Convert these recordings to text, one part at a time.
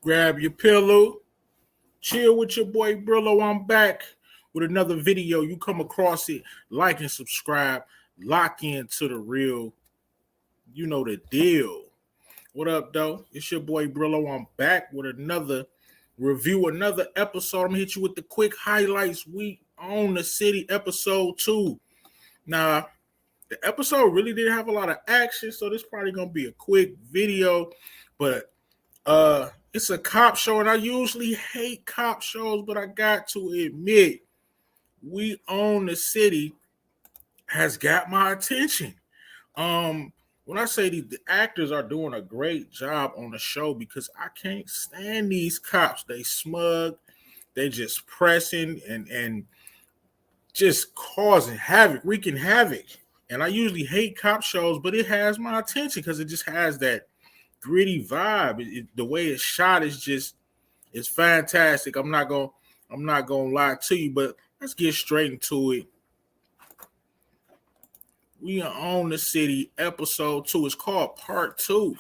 Grab your pillow, chill with your boy Brillo. I'm back with another video. You come across it, like and subscribe. Lock into the real. You know the deal. What up, though? It's your boy Brillo. I'm back with another review, another episode. I'm gonna hit you with the quick highlights. We own the city, episode 2. Now, the episode really didn't have a lot of action, so this probably gonna be a quick video, but it's a cop show, and I usually hate cop shows, but I got to admit, We Own the City has got my attention. When I say the actors are doing a great job on the show, because I can't stand these cops. They smug, they just pressing and just causing havoc, wreaking havoc. And I usually hate cop shows, but it has my attention because it just has that gritty vibe. The way it's shot is just it's fantastic. I'm not gonna lie to you, but let's get straight into it. We are on the city, episode 2. It's called part 2.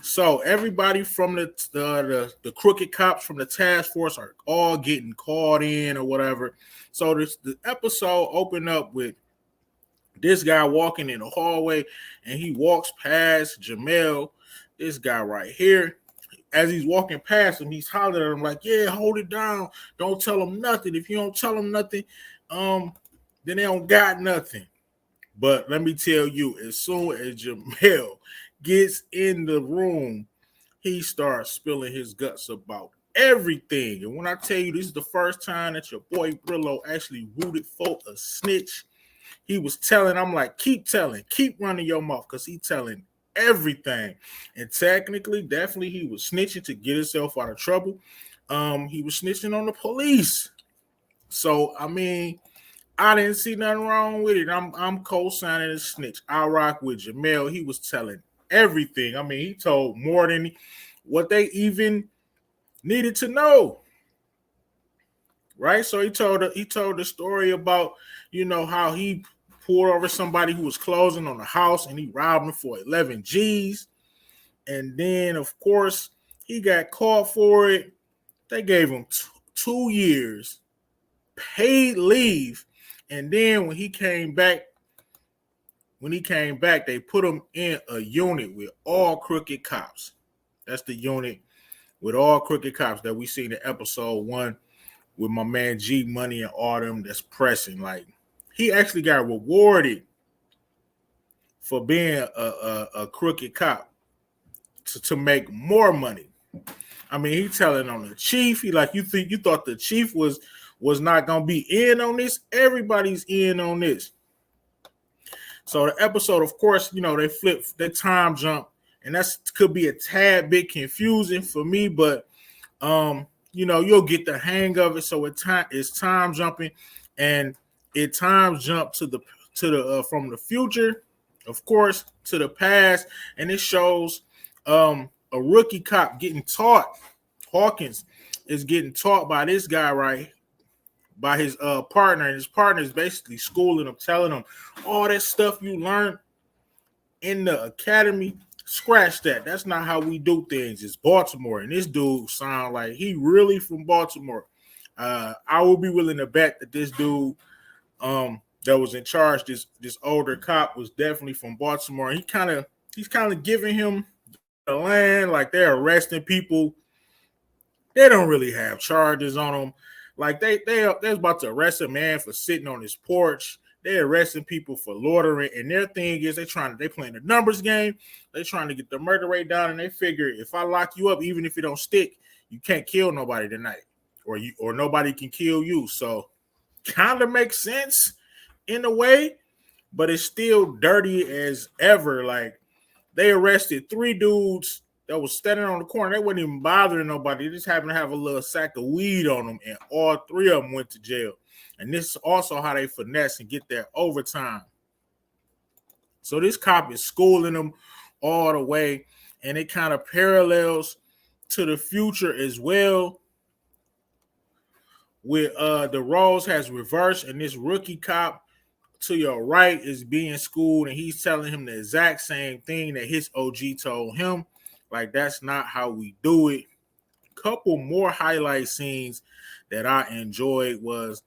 So everybody from the crooked cops from the task force are all getting called in or whatever. So the episode opened up with this guy walking in the hallway, and he walks past Jamel, this guy right here. As he's walking past him, he's hollering at him like, "Yeah, hold it down. Don't tell him nothing. If you don't tell him nothing, then they don't got nothing." But let me tell you, as soon as Jamel gets in the room, he starts spilling his guts about everything. And when I tell you this is the first time that your boy Brillo actually rooted for a snitch, he was telling, I'm like, keep telling, keep running your mouth, because he telling everything. And technically, definitely, he was snitching to get himself out of trouble. He was snitching on the police. So, I mean, I didn't see nothing wrong with it. I'm co-signing the snitch. I rock with Jamel. He was telling everything. I mean, he told more than what they even needed to know. Right? So he told the story about, how he pulled over somebody who was closing on the house, and he robbed him for 11 G's. And then, of course, he got caught for it. They gave him 2 years paid leave. And then when he came back, they put him in a unit with all crooked cops. That's the unit with all crooked cops that we see in episode 1 with my man G Money and all them that's pressing. Like, he actually got rewarded for being a crooked cop to make more money. I mean, he telling on the chief. He like, you thought the chief was not gonna be in on this? Everybody's in on this. So the episode, of course, they time jump, and that's could be a tad bit confusing for me, but you'll get the hang of it. So it's time jumping, and it time jump to the from the future, of course, to the past, and it shows a rookie cop getting taught. Hawkins is getting taught by this guy, right? By his partner, and his partner is basically schooling him, telling him all that stuff you learned in the academy. Scratch that. That's not how we do things. It's Baltimore, and this dude sound like he really from Baltimore. I will be willing to bet that this dude that was in charge, this older cop, was definitely from Baltimore. And he's kind of giving him the land, like they're arresting people. They don't really have charges on them. Like they're about to arrest a man for sitting on his porch. They're arresting people for loitering, and their thing is they playing the numbers game. They're trying to get the murder rate down, and they figure if I lock you up, even if it don't stick, you can't kill nobody tonight, or nobody can kill you. So kind of makes sense in a way, but it's still dirty as ever. Like, they arrested 3 dudes that was standing on the corner. They wasn't even bothering nobody. They just happened to have a little sack of weed on them, and all 3 of them went to jail. And this is also how they finesse and get their overtime. So this cop is schooling them all the way, and it kind of parallels to the future as well, with the roles has reversed, and this rookie cop to your right is being schooled, and he's telling him the exact same thing that his OG told him. Like, that's not how we do it. couple more highlight scenes that I enjoyed was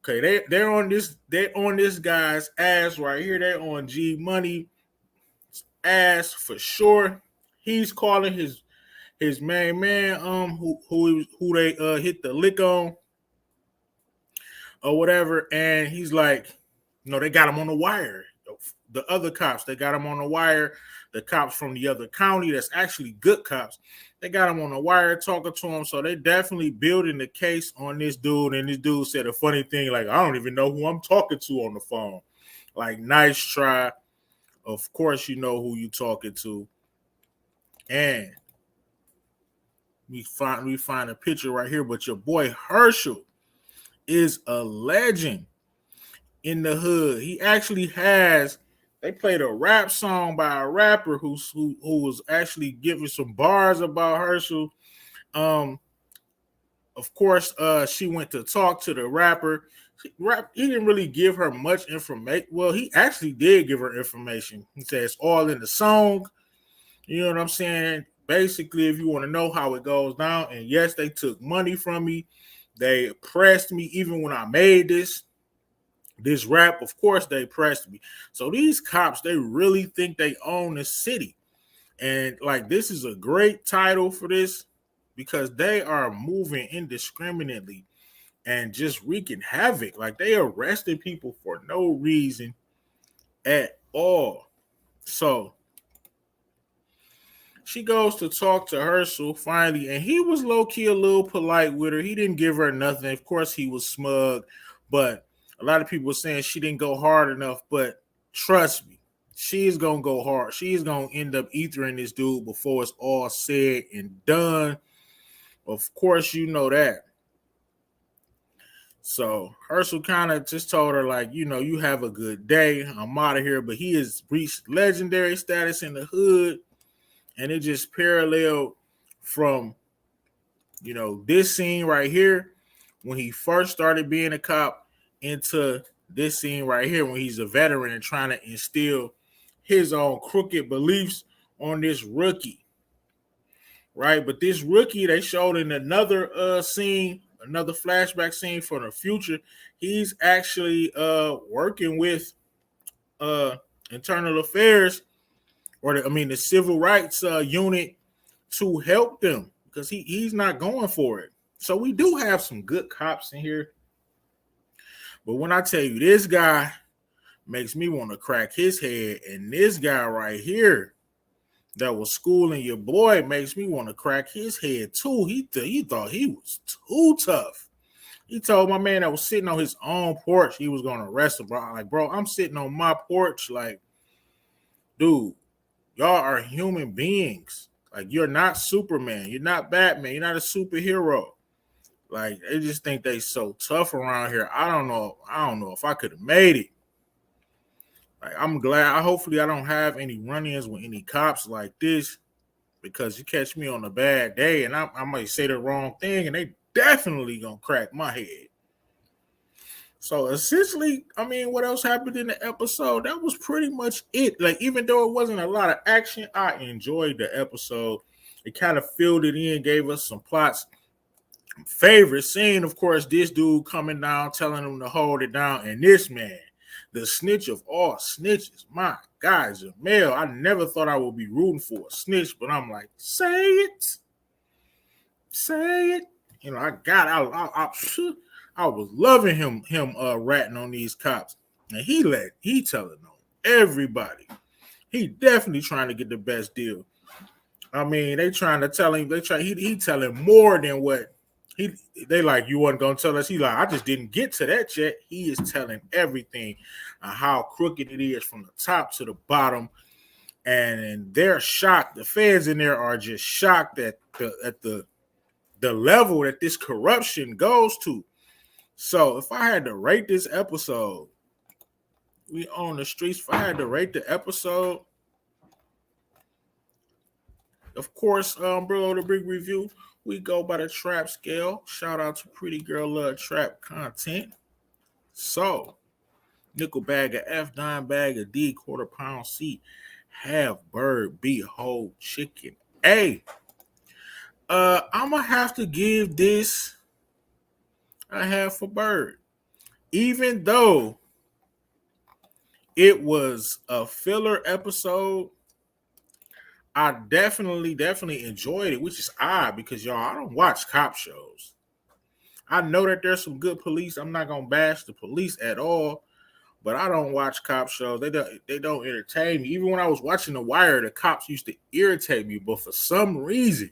okay. They're on this guy's ass right here. They're on G Money ass for sure. He's calling his main man who they hit the lick on or whatever, and he's like, they got him on the wire. The other cops, they got him on the wire. The cops from the other county, that's actually good cops, they got him on the wire talking to him. So they definitely building the case on this dude. And this dude said a funny thing, like, I don't even know who I'm talking to on the phone. Like, nice try. Of course, you know who you talking to. And we find a picture right here, but your boy Herschel is a legend in the hood. He actually they played a rap song by a rapper who was actually giving some bars about Herschel. Of course, she went to talk to the rapper. He didn't really give her much information. Well, he actually did give her information. He said it's all in the song. You know what I'm saying? Basically, if you want to know how it goes down, and yes, they took money from me. They pressed me even when I made this rap. Of course, they pressed me. So these cops, they really think they own the city. And like, this is a great title for this because they are moving indiscriminately and just wreaking havoc. Like, they arresting people for no reason at all. So she goes to talk to Herschel finally, and he was low-key a little polite with her. He didn't give her nothing. Of course, he was smug, but a lot of people were saying she didn't go hard enough. But trust me, she's going to go hard. She's going to end up ethering this dude before it's all said and done. Of course, you know that. So Herschel kind of just told her, like, you have a good day. I'm out of here. But he has reached legendary status in the hood. And it just paralleled from, this scene right here when he first started being a cop into this scene right here when he's a veteran and trying to instill his own crooked beliefs on this rookie. Right? But this rookie, they showed in another scene, another flashback scene for the future. He's actually working with internal affairs the civil rights unit to help them because he's not going for it. So we do have some good cops in here. But when I tell you, this guy makes me want to crack his head, and this guy right here that was schooling your boy makes me want to crack his head too. He thought he was too tough. He told my man that was sitting on his own porch he was going to arrest him. Bro, I'm sitting on my porch. Like, dude, y'all are human beings. Like, you're not Superman. You're not Batman. You're not a superhero. Like, they just think they so tough around here. I don't know if I could have made it. Like, I'm glad. Hopefully I don't have any run-ins with any cops like this because you catch me on a bad day and I might say the wrong thing and they definitely gonna crack my head. So essentially, what else happened in the episode? That was pretty much it. Like, even though it wasn't a lot of action, I enjoyed the episode. It kind of filled it in, gave us some plots. Favorite scene, of course, this dude coming down, telling him to hold it down. And this man, the snitch of all snitches. My God, Jamel, I never thought I would be rooting for a snitch, but I'm like, say it. Say it. I was loving him ratting on these cops. And he telling on everybody. He definitely trying to get the best deal. They trying to tell him, he telling more than what they like, you wasn't gonna tell us. He like, I just didn't get to that yet. He is telling everything on how crooked it is from the top to the bottom. And they're shocked. The feds in there are just shocked at the level that this corruption goes to. So if I had to rate this episode, we on the streets. If I had to rate the episode, of course, bro, the big review, we go by the trap scale. Shout out to Pretty Girl Love Trap content. So, nickel bag of F, dime bag of D, quarter pound C, half bird, B, whole chicken A. I'm gonna have to give this a half a bird, even though it was a filler episode. I definitely enjoyed it, which is odd because y'all, I don't watch cop shows. I know that there's some good police. I'm not gonna bash the police at all, but I don't watch cop shows. They don't entertain me. Even when I was watching The Wire, the cops used to irritate me. But for some reason,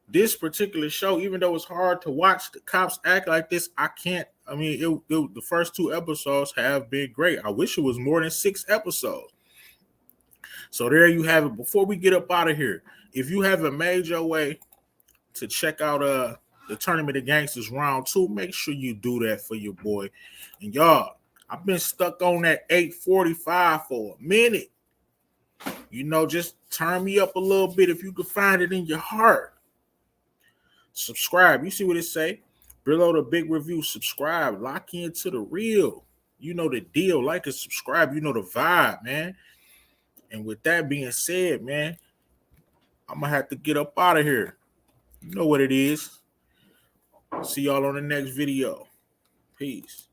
this particular show, even though it's hard to watch the cops act like this, I can't. I mean, the first 2 episodes have been great. I wish it was more than 6 episodes. So there you have it. Before we get up out of here, if you haven't made your way to check out the Tournament of Gangsters round 2, make sure you do that for your boy. And y'all, I've been stuck on that 845 for a minute. You know, just turn me up a little bit if you can find it in your heart. Subscribe. You see what it say? Below the big review, subscribe. Lock into the real. You know the deal. Like and subscribe. You know the vibe, man. And with that being said, man, I'm going to have to get up out of here. You know what it is. See y'all on the next video. Peace.